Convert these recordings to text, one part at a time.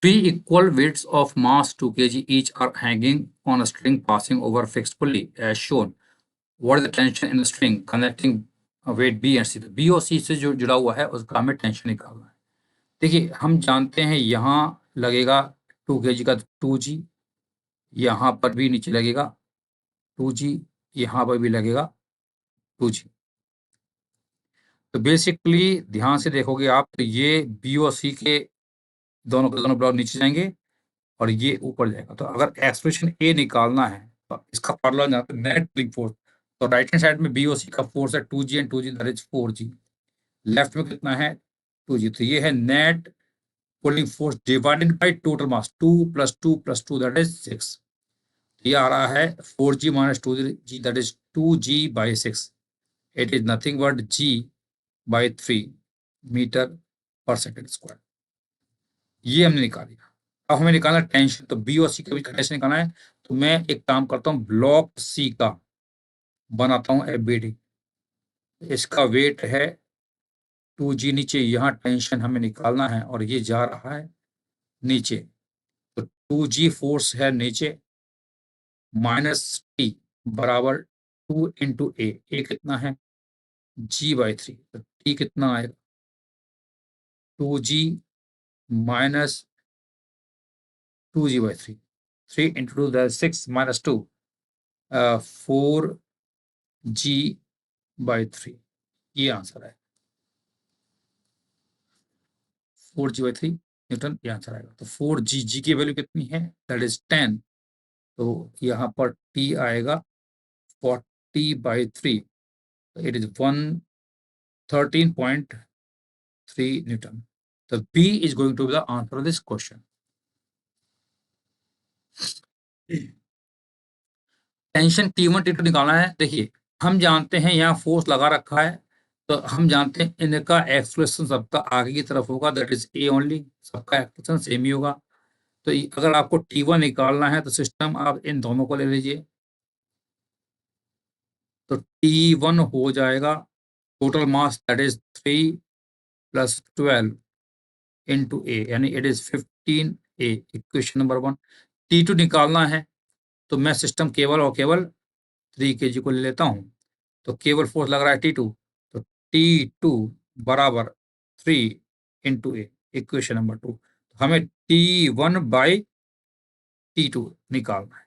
Three equal weights of mass 2 kg each are hanging on a string passing over a fixed pulley as shown. What is the tension in the string connecting weight B and C? तो B और C से जो जुड़ा हुआ है उसका हमें tension निकालना है। देखिए हम जानते हैं यहाँ लगेगा 2 kg का 2G, यहाँ पर भी नीचे लगेगा 2G, यहाँ पर भी लगेगा 2G। तो बेसिकली ध्यान से देखोगे आप तो ये बी और सी के दोनों के दोनों ब्लॉक नीचे जाएंगे और ये ऊपर जाएगा। तो अगर एक्सप्रेशन ए निकालना है तो इसका फॉर्मूला जानते हैं नेट पुलिंग फोर्स। तो राइट हैंड साइड में बी और सी का फोर्स है 2G and 2G that is 4G। Left में कितना है 2G। तो ये है net pulling force divided by total mass 2 + 2 + 2 that is 6। ये आ रहा है 4G - 2G that is 2G/6। It is nothing but G/3 metre per second square. ये हमने निकाली। अब हमें निकालना टेंशन। तो बी और सी के बीच का टेंशन निकालना है। तो मैं एक काम करता हूँ ब्लॉक सी का बनाता हूँ FBD। इसका वेट है 2G नीचे, यहाँ टेंशन हमें निकालना है और ये जा रहा है नीचे। तो 2G फोर्स है नीचे -T बराबर 2 × A। ए कितना है G/3। तो T कितना आएगा 2G - 2G/3। 3 × 2 that 6 - 2 4G/3। ये आंसर है 4G/3 न्यूटन। ये आंसर आएगा। तो 4G की वैल्यू कितनी है दैट इज 10। तो यहाँ पर T आएगा 40/3। It is 113.3 Newton. तो B is going to be the answer of this question. Tension T1 T2 निकालना है। देखिए हम जानते हैं यहाँ फोर्स लगा रखा है तो हम जानते हैं इनका एक्सप्रेशन सबका आगे की तरफ होगा दैट इज A ओनली। सबका एक्सप्रेशन सेम ही होगा। तो अगर आपको T1 निकालना है तो सिस्टम आप इन दोनों को ले लीजिए। तो T1 हो जाएगा total mass that is 3 + 12 × A यानी it is 15A। Equation number 1। T2 निकालना है तो मैं सिस्टम केवल और केवल 3 kg को ले लेता हूं। तो केवल फोर्स लग रहा है T2। तो T2 बराबर 3 × A। Equation number 2। हमें T1/T2 निकालना है।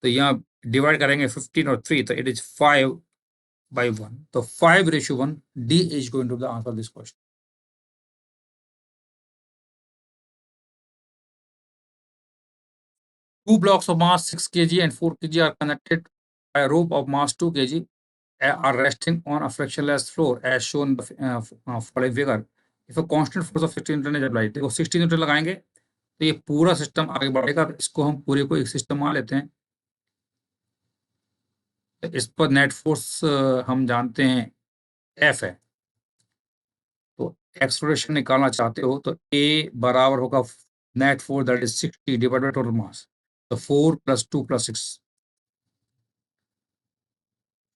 तो यहाँ डिवाइड करेंगे 15 और 3 तो इट इज 5/1। तो 5:1 D is going to be the answer of this question. Two blocks of mass 6 kg and 4 kg are connected by a rope of mass 2 kg are resting on a frictionless floor as shown in the following figure. If a constant force of 16 Newton is applied, देखो 16 Newton लगाएंगे तो ये पूरा system आगे बढ़ेगा। इसको हम पूरे को एक सिस्टम मान लेते हैं। इस पर नेट फोर्स हम जानते हैं F है। तो एक्सप्रेशन निकालना चाहते हो तो A बराबर होगा net force that is 60 divided by total मास। तो 4 + 2 + 6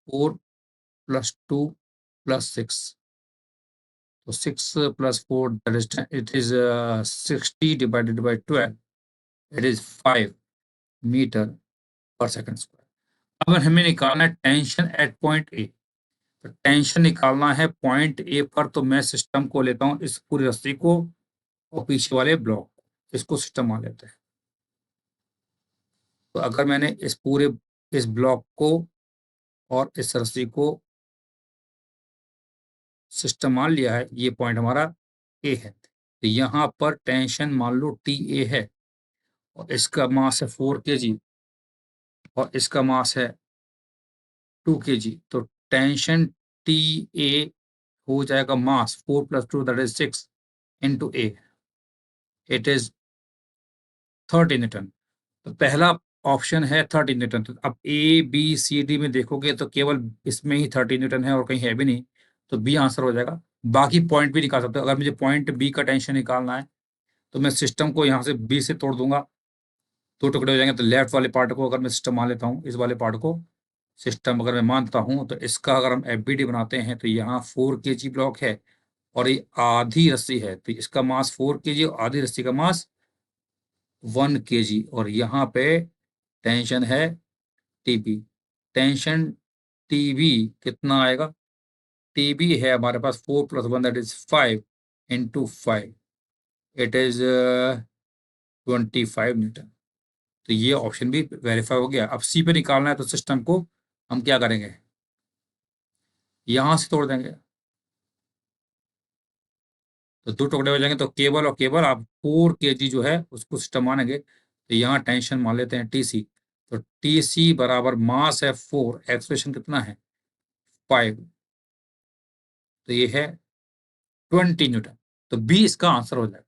4 + 2 + 6। तो 6 + 4 that is 10। It is 60 divided by 12 it is 5 metre per second square. अब हमें निकालना है टेंशन एट पॉइंट ए। तो टेंशन निकालना है पॉइंट ए पर। तो मैं सिस्टम को लेता हूं इस पूरी रस्सी को और पीछे वाले ब्लॉक, इसको सिस्टम मान लेते हैं। तो अगर मैंने इस ब्लॉक को और इस रस्सी को सिस्टम मान लिया है, ये पॉइंट हमारा ए है। तो यहाँ पर टेंशन मान लो TA है और इसका मास है 4 kg और इसका मास है 2 kg। तो टेंशन TA हो जाएगा मास 4 + 2 that is 6 × A। It is 30 Newton. तो पहला ऑप्शन है 30 न्यूटन। तो अब ABCD में देखोगे तो केवल इसमें ही 30 न्यूटन है और कहीं है भी नहीं। तो B आंसर हो जाएगा। बाकी पॉइंट भी निकाल सकते हो। अगर मुझे पॉइंट B का टेंशन निकालना है तो मैं सिस्टम को यहाँ से B से तोड़ दूंगा, 2 टुकड़े हो जाएंगे। तो लेफ्ट वाले पार्ट को अगर मैं सिस्टम मान लेता हूँ, इस वाले पार्ट को सिस्टम अगर मैं मानता हूँ तो इसका अगर हम FBD बनाते हैं तो यहाँ 4 kg ब्लॉक है और ये आधी रस्सी है। तो इसका मास 4 kg और आधी रस्सी का मास 1 kg और यहाँ पे टेंशन है टीबी। टेंशन टीबी कितना आएगा? टीबी है हमारे पास 4 + 1 that is 5 × 5 it is 25 Newton. तो ये ऑप्शन भी वेरीफाई हो गया। अब सी पे निकालना है तो सिस्टम को हम क्या करेंगे, यहां से तोड़ देंगे तो 2 टुकड़े हो जाएंगे। तो केबल और केबल आप 4 kg जो है उसको सिस्टम मानेंगे। तो यहाँ टेंशन मान लेते हैं टीसी। तो टीसी बराबर मास है 4, एक्सप्रेशन कितना है 5, तो ये है 20 न्यूटन। तो बी इसका आंसर हो जाएगा।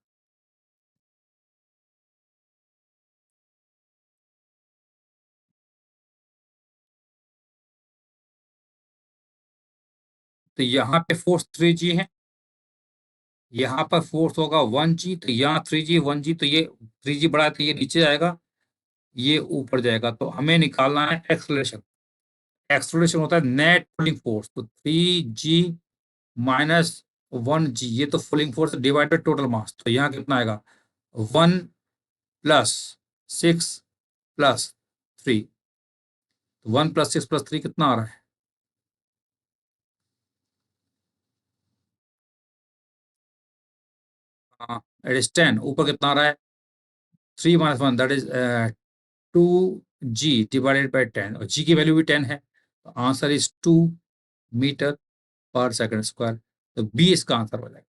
तो यहाँ पे फोर्स 3G है, यहाँ पर फोर्स होगा 1G, तो यहाँ 3G 1G, तो ये 3G बड़ा है तो ये नीचे जाएगा, ये ऊपर जाएगा। तो हमें निकालना है एक्सलेशन। एक्सलेशन होता है नेट पुलिंग फोर्स। तो 3G माइनस 1G, ये तो pulling force divided total mass. तो यहाँ कितना आएगा 1 + 6 + 3। 1 + 6 + 3 कितना आ रहा है? हाँ, इट इज 10। ऊपर कितना आ रहा है 3 - 1 that is 2G divided by 10 और G की वैल्यू भी 10 है। तो answer is 2 metre per second square. तो बी इसका आंसर हो जाएगा।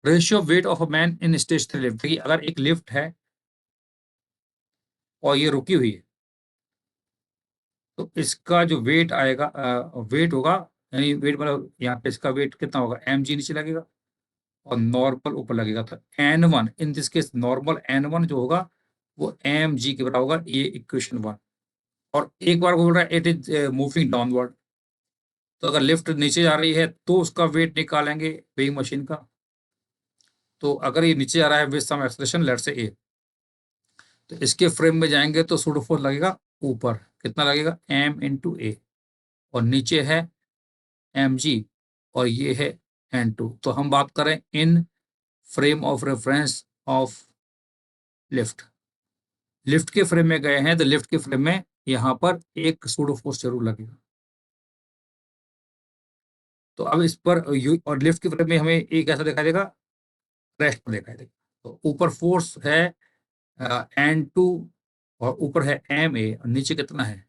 Ratio weight of a man in stationary lift. देखिए अगर एक लिफ्ट है और ये रुकी हुई है तो इसका जो वेट आएगा, वेट होगा, यानी वेट मतलब यहाँ पे इसका वेट कितना होगा mg नीचे लगेगा और नॉर्मल ऊपर लगेगा। तो n1 in this case normal n1 जो होगा वो mg के बराबर होगा। ये इक्वेशन 1। और एक बार बोल रहा है इट इज मूविंग डाउनवर्ड। तो अगर लिफ्ट नीचे जा रही है तो उसका वेट निकालेंगे वेइंग मशीन का। तो अगर ये नीचे जा रहा है with some acceleration let's say a, तो इसके फ्रेम में जाएंगे तो सूडो फोर्स लगेगा ऊपर। कितना लगेगा m × a और नीचे है mg और ये है n2। तो हम बात करें इन frame of reference of lift. Lift के फ्रेम में गए हैं तो लिफ्ट के फ्रेम में यहाँ पर एक सूडो फोर्स जरूर लगेगा। तो अब इस पर और लिफ्ट के फ्रेम में हमें एक ऐसा दिखाई देगा, रेस्ट पर दिखाई देगा। तो ऊपर फोर्स है n2 और ऊपर है ma और नीचे कितना है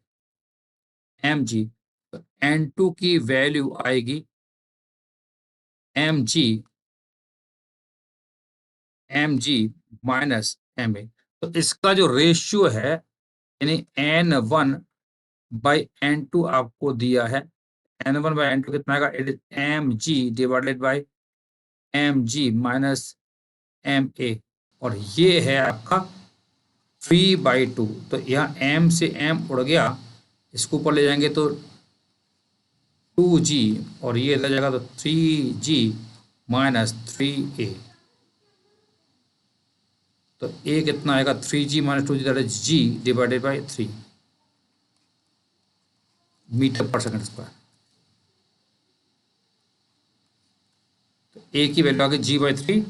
mg। तो n2 की वैल्यू आएगी mg माइनस ma। तो इसका जो रेशियो है यानी n1/n2 आपको दिया है। n1/n2 कितना आएगा? It is mg divided by mg minus ma और ये है आपका 3/2। तो यहाँ m से m उड़ गया, इसको ऊपर ले जाएंगे तो 2g और ये इधर जाएगा तो 3g माइनस 3a। तो a कितना आएगा 3g minus 2g that is g divided by 3 metre per second square. तो a की वैल्यू आ गई g/3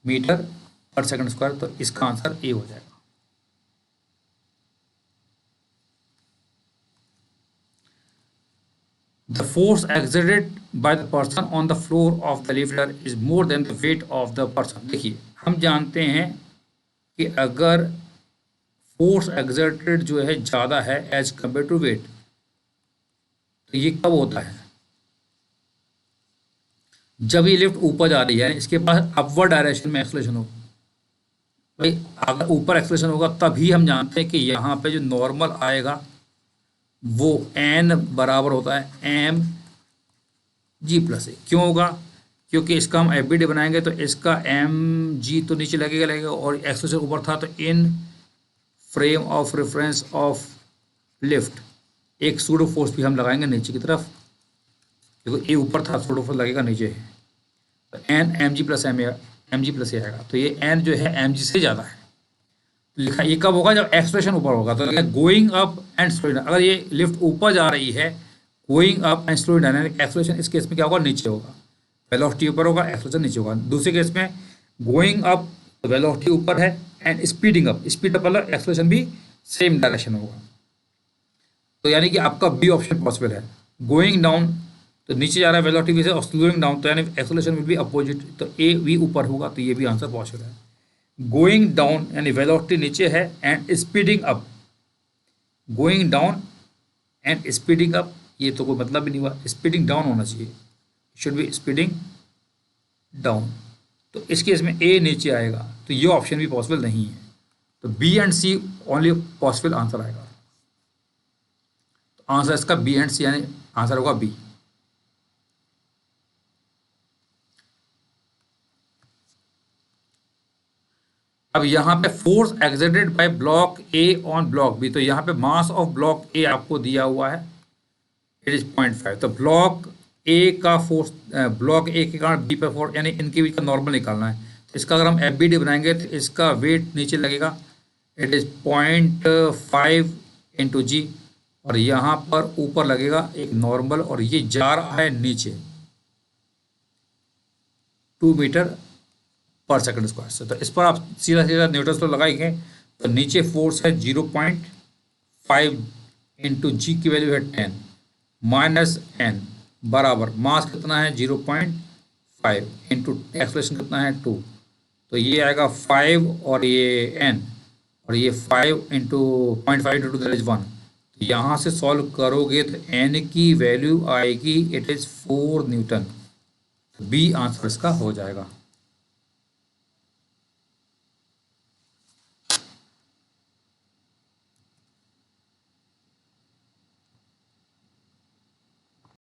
metre per second square. तो इसका आंसर a हो जाएगा। The force exerted by the person on the floor of the lifter is more than the weight of the person। देखिए हम जानते हैं कि अगर फोर्स एक्सर्टेड जो है ज़्यादा है एज कम्पेयर टू वेट, तो ये कब होता है? जब ये लिफ्ट ऊपर जा रही है, इसके पास अपवर्ड डायरेक्शन में एक्सलेशन हो। भाई अगर ऊपर एक्सलेशन होगा तभी हम जानते हैं कि यहाँ पे जो नॉर्मल आएगा वो n बराबर होता है mg+a। क्यों होगा? क्योंकि इसका हम एफ बनाएंगे तो इसका mg तो नीचे लगेगा और एक्सलेशन ऊपर था। तो इन frame of reference of lift एक सूडो फोर्स भी हम लगाएंगे नीचे की तरफ। देखो ये ऊपर था, सूडो फोर्स लगेगा नीचे है। तो n mg+a आएगा। तो ये n जो है mg से ज़्यादा है। लिखा ये कब होगा? जब एक्सप्रेशन ऊपर होगा। तो going up and slowing down. अगर ये लिफ्ट ऊपर जा रही है going up and slowing down, expression इस केस में क्या होगा? नीचे होगा। वेलोसिटी ऊपर होगा, एक्सेलरेशन नीचे होगा। दूसरे केस में गोइंग अप तो वेलोसिटी ऊपर है, and speeding up, speed up मतलब एक्सेलरेशन भी सेम डायरेक्शन होगा। तो यानी कि आपका बी ऑप्शन पॉसिबल है। गोइंग डाउन तो नीचे जा रहा है वेलोसिटी से, और स्लोइंग डाउन तो यानी एक्सेलरेशन विल बी अपोजिट, तो ए वी ऊपर होगा, तो ये भी आंसर पॉसिबल है। गोइंग डाउन यानी वेलोसिटी नीचे है and speeding up, going down and speeding up, ये तो कोई मतलब भी नहीं हुआ, स्पीडिंग डाउन होना चाहिए, शुड बी स्पीडिंग डाउन। तो इस केस में ए नीचे आएगा, तो ये ऑप्शन भी पॉसिबल नहीं है। तो B and C only possible answer आएगा। तो आंसर इसका बी एंड सी यानी आंसर होगा बी। अब यहाँ पे force exerted by block A on block B, तो यहाँ पे मास ऑफ ब्लॉक ए आपको दिया हुआ है, इट इज 0.5। तो ब्लॉक ए का फोर्स, ब्लॉक ए के कारण बी पर फोर्स, यानी इनके बीच का नॉर्मल निकालना है। तो इसका अगर हम एफ बी डी बनाएंगे तो इसका वेट नीचे लगेगा, इट इज 0.5 इंटू जी, और यहाँ पर ऊपर लगेगा एक नॉर्मल, और ये जा रहा है नीचे 2 मीटर पर सेकंड स्क्वायर से। तो इस पर आप सीधा सीधा न्यूटन लॉ लगाएंगे, तो नीचे फोर्स है 0.5 इंटू जी की वैल्यू है 10 माइनस एन बराबर मास कितना है 0.5 इंटू एक्सलेशन कितना है 2, तो ये आएगा 5 और ये एन, और ये 5 इंटू 0.5 इंटू दैट इज 1। तो यहाँ से सॉल्व करोगे तो एन की वैल्यू आएगी, it is 4 newton. B answer इसका हो जाएगा।